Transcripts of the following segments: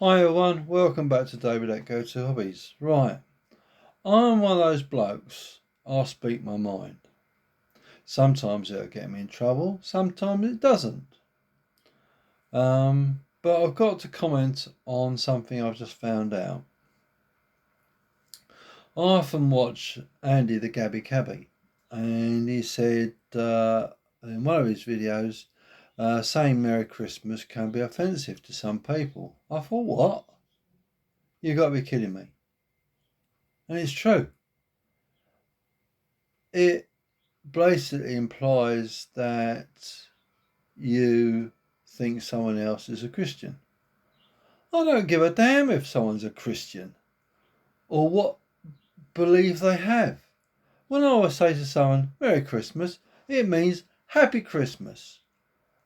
Hi everyone, welcome back to David at Go To Hobbies. Right, I'm one of those blokes, I speak my mind. Sometimes it'll get me in trouble, sometimes it doesn't. But I've got to comment on something I've just found out. I often watch Andy the Gabby Cabby, and he said in one of his videos, saying Merry Christmas can be offensive to some people. I thought, what? You got to be kidding me. And it's true. It basically implies that you think someone else is a Christian. I don't give a damn if someone's a Christian or what belief they have. When I would say to someone, Merry Christmas, it means Happy Christmas.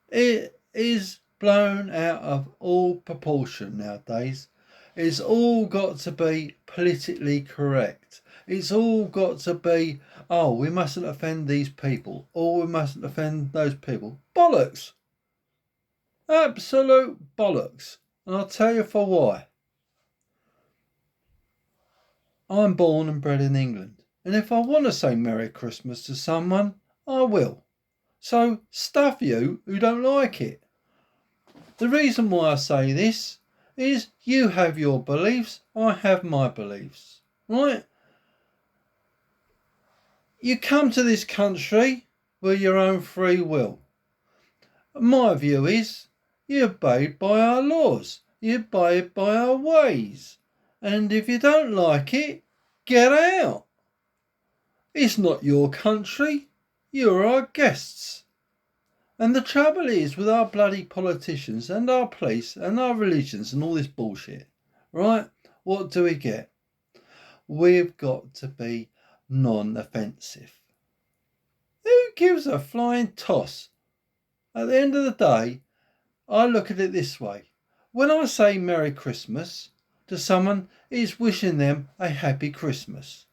It is blown out of all proportion nowadays. It's all got to be politically correct. It's all got to be, oh, we mustn't offend these people, or we mustn't offend those people. Bollocks! Absolute bollocks. And I'll tell you for why. I'm born and bred in England, and if I want to say Merry Christmas to someone, I will. So stuff you who don't like it. The reason why I say this is you have your beliefs, I have my beliefs, right? You come to this country with your own free will. My view is you abide by our laws, you abide by our ways, and if you don't like it, get out. It's not your country, you're our guests. And the trouble is with our bloody politicians and our police and our religions and all this bullshit, right? What do we get? We've got to be non-offensive. Who gives a flying toss? At the end of the day, I look at it this way. When I say Merry Christmas to someone, it's wishing them a happy Christmas.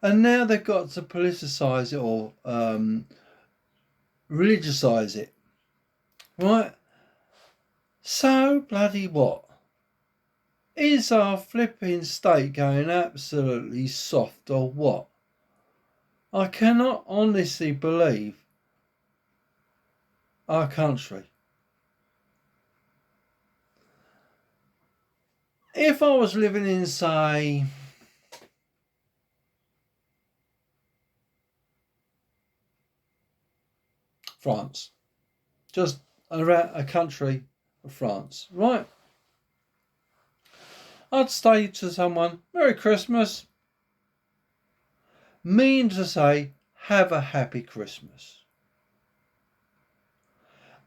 And now they've got to politicise it or religiousise it. Right? So bloody what? Is our flipping state going absolutely soft or what? I cannot honestly believe our country. If I was living in, say, France, just around a country of France, right? I'd say to someone, Merry Christmas, mean to say, have a happy Christmas.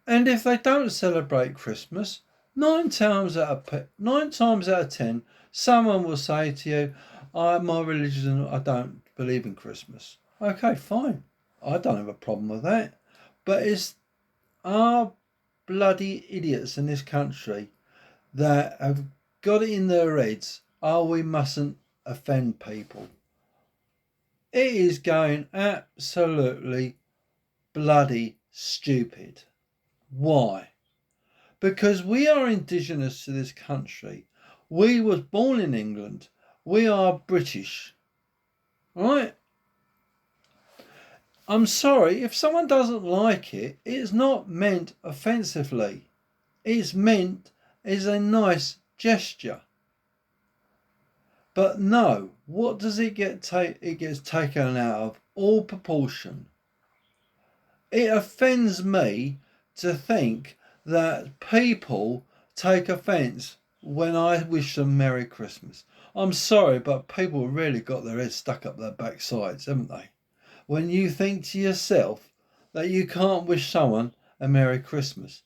And if they don't celebrate Christmas, nine times out of 10, someone will say to you, my religion, I don't believe in Christmas. Okay, fine. I don't have a problem with that. But it's our bloody idiots in this country that have got it in their heads, we mustn't offend people. It is going absolutely bloody stupid. Why? Because we are indigenous to this country. We was born in England. We are British. Right? I'm sorry, if someone doesn't like it, it's not meant offensively. It's meant as a nice gesture. But no, what does it get? It gets taken out of all proportion. It offends me to think that people take offence when I wish them Merry Christmas. I'm sorry, but people really got their heads stuck up their backsides, haven't they? When you think to yourself that you can't wish someone a Merry Christmas.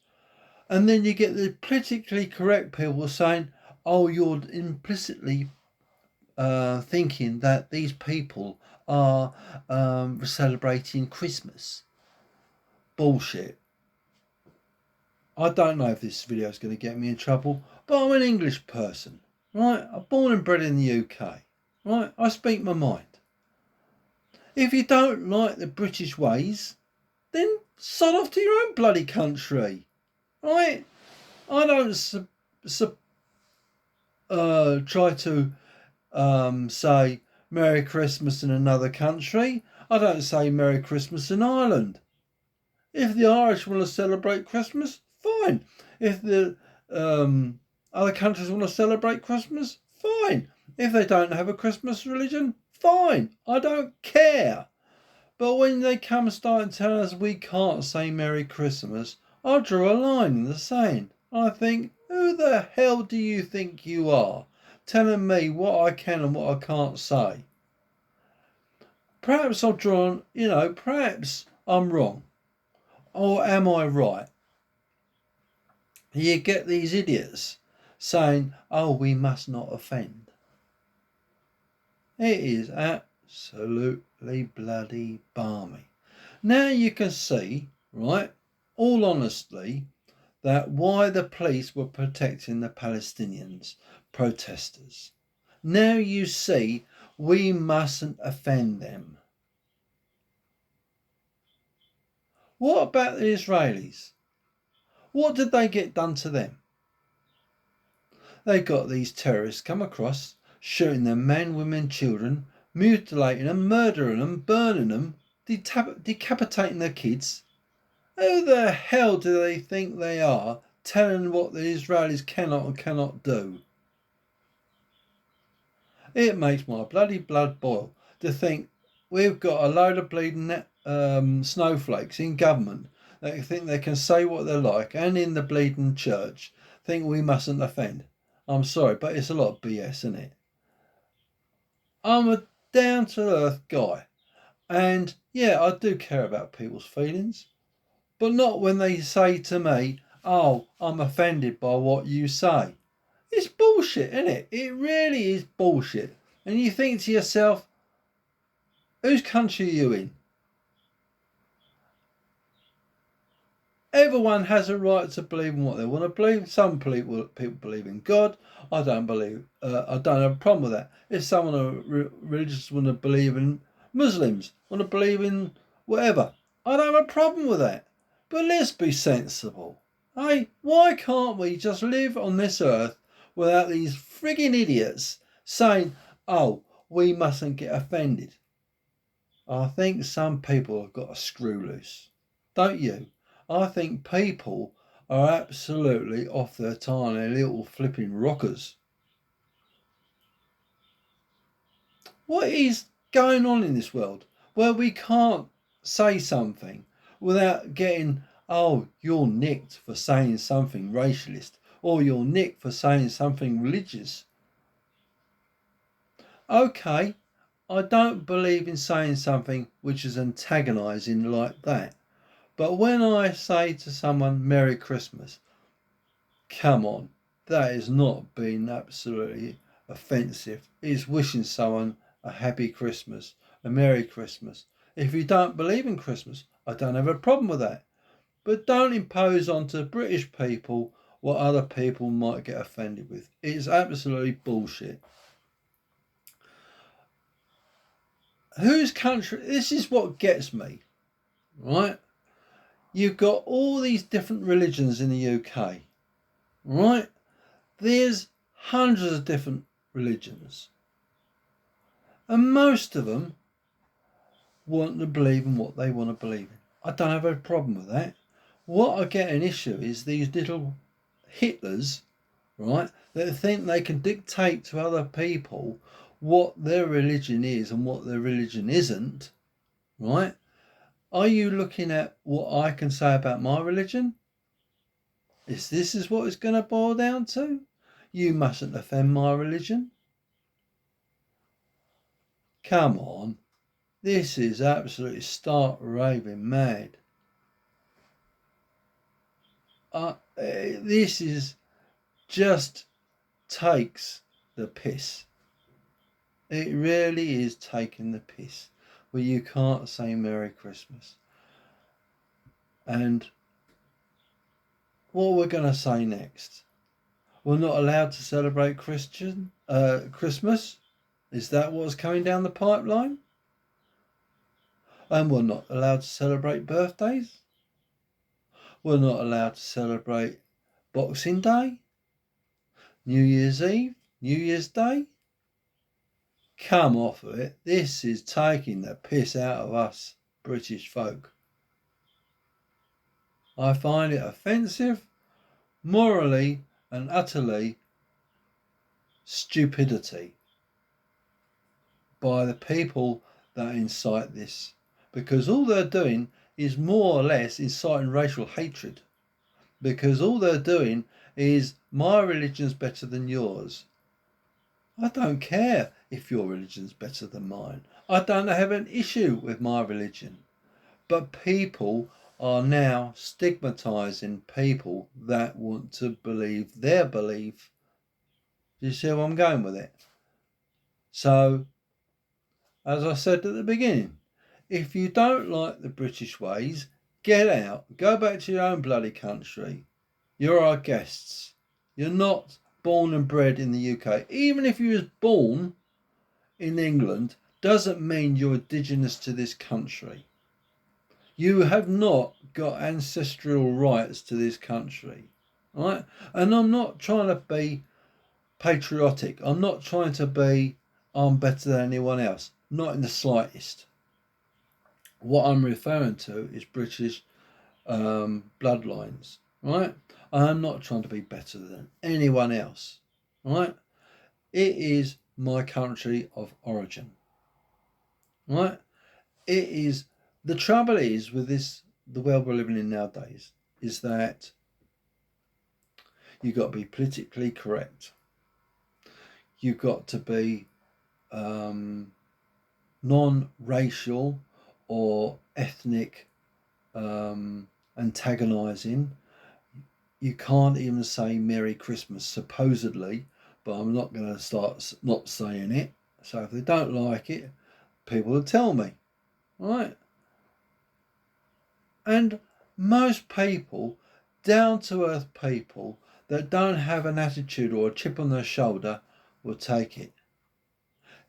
And then you get the politically correct people saying, oh, you're implicitly thinking that these people are celebrating Christmas. Bullshit. I don't know if this video is going to get me in trouble, but I'm an English person, right? I'm born and bred in the UK, right? I speak my mind. If you don't like the British ways, then sod off to your own bloody country, right? I don't try to say Merry Christmas in another country. I don't say Merry Christmas in Ireland. If the Irish want to celebrate Christmas, fine. If the other countries want to celebrate Christmas, fine. If they don't have a Christmas religion, fine. I don't care. But when they come and start telling us we can't say Merry Christmas, I draw a line in the sand. I think, who the hell do you think you are, telling me what I can and what I can't say? Perhaps I've drawn, perhaps I'm wrong. Or am I right? You get these idiots saying, oh, we must not offend. It is absolutely bloody balmy. Now you can see, right, all honestly, that why the police were protecting the Palestinians protesters. Now you see we mustn't offend them. What about the Israelis? What did they get done to them? They got these terrorists come across, shooting their men, women, children, mutilating them, murdering them, burning them, decapitating their kids. Who the hell do they think they are, telling what the Israelis cannot and cannot do? It makes my bloody blood boil to think we've got a load of bleeding snowflakes in government that think they can say what they like, and in the bleeding church think we mustn't offend. I'm sorry, but it's a lot of BS, isn't it? I'm a down to earth guy, and yeah, I do care about people's feelings, but not when they say to me, oh, I'm offended by what you say. It's bullshit, isn't it? It really is bullshit. And you think to yourself, whose country are you in? Everyone has a right to believe in what they want to believe. Some people believe in God. I don't believe. I don't have a problem with that. If someone religious want to believe in Muslims, want to believe in whatever, I don't have a problem with that. But let's be sensible. Hey, why can't we just live on this earth without these frigging idiots saying, "Oh, we mustn't get offended"? I think some people have got a screw loose. Don't you? I think people are absolutely off their tiny little flipping rockers. What is going on in this world where we can't say something without getting, oh, you're nicked for saying something racialist, or you're nicked for saying something religious? Okay, I don't believe in saying something which is antagonising like that. But when I say to someone Merry Christmas, come on, that is not being absolutely offensive. It's wishing someone a happy Christmas, a Merry Christmas. If you don't believe in Christmas, I don't have a problem with that. But don't impose onto British people what other people might get offended with. It's absolutely bullshit. Whose country? This is what gets me, right? You've got all these different religions in the UK, right? There's hundreds of different religions, and most of them want to believe in what they want to believe in. I don't have a problem with that. What I get an issue is these little Hitlers, right, that think they can dictate to other people what their religion is and what their religion isn't, right? Are you looking at what I can say about my religion? This is what it's going to boil down to? You mustn't offend my religion. Come on. This is absolutely stark raving mad. This is just takes the piss. It really is taking the piss. Where you can't say Merry Christmas. And what we're going to say next? We're not allowed to celebrate Christmas? Is that what's coming down the pipeline? And we're not allowed to celebrate birthdays? We're not allowed to celebrate Boxing Day? New Year's Eve, New Year's Day. Come off of it. This is taking the piss out of us British folk. I find it offensive, morally and utterly stupidity by the people that incite this, because all they're doing is more or less inciting racial hatred, because all they're doing is my religion's better than yours. I don't care if your religion's better than mine. I don't have an issue with my religion. But people are now stigmatising people that want to believe their belief. Do you see where I'm going with it? So, as I said at the beginning, if you don't like the British ways, get out. Go back to your own bloody country. You're our guests. You're not born and bred in the UK. Even if you was born in England, doesn't mean you're indigenous to this country. You have not got ancestral rights to this country, right? And I'm not trying to be patriotic. I'm not trying to be I'm better than anyone else. Not in the slightest. What I'm referring to is British bloodlines, right? I'm not trying to be better than anyone else, right? It is my country of origin, right? It is. The trouble is with this, the world we're living in nowadays, is that you've got to be politically correct. You've got to be non-racial or ethnic antagonising. You can't even say Merry Christmas, supposedly, but I'm not going to start not saying it. So if they don't like it, people will tell me, right? And most people, down to earth people that don't have an attitude or a chip on their shoulder, will take it.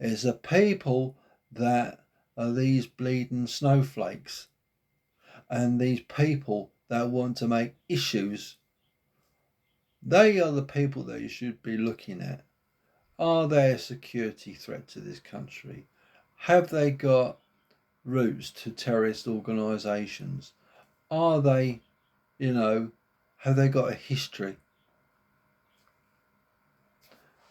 It's the people that are these bleeding snowflakes and these people that want to make issues. They are the people that you should be looking at. Are they a security threat to this country? Have they got roots to terrorist organisations? Are they, have they got a history?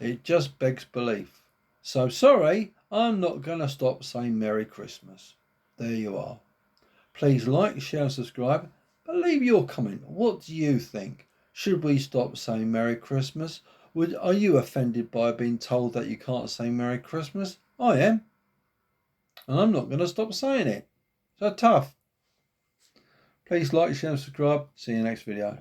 It just begs belief. So sorry, I'm not going to stop saying Merry Christmas. There you are. Please like, share and subscribe. But leave your comment. What do you think? Should we stop saying Merry Christmas? Are you offended by being told that you can't say Merry Christmas? I am. And I'm not going to stop saying it. So tough. Please like, share and subscribe. See you next video.